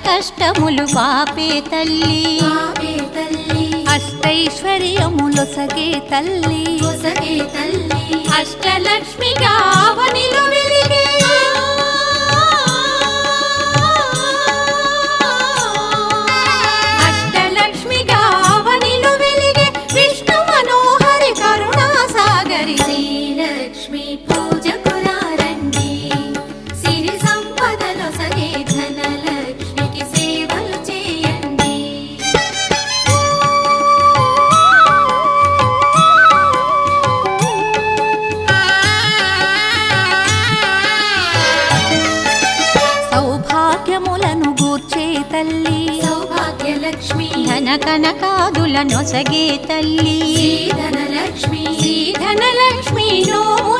కష్టములు పాపే తల్లి అష్టైశ్వర్యములొసగే తల్లి అష్టలక్ష్మిగా అవనిలో వెలిగే అష్టలక్ష్మిగా అవనిలో వెలిగే విష్ణు మనోహరి కరుణా సాగరి శ్రీలక్ష్మి పూజకు రండి సిరి సంపదలో సగే ధనలక్ష్మికి సేవలు చేయండి సౌభాగ్యములను గూర్చే తల్లి సౌభాగ్యలక్ష్మి ధన కనకాదుల నొసగే తల్లి ధనలక్ష్మి ధనలక్ష్మి నోము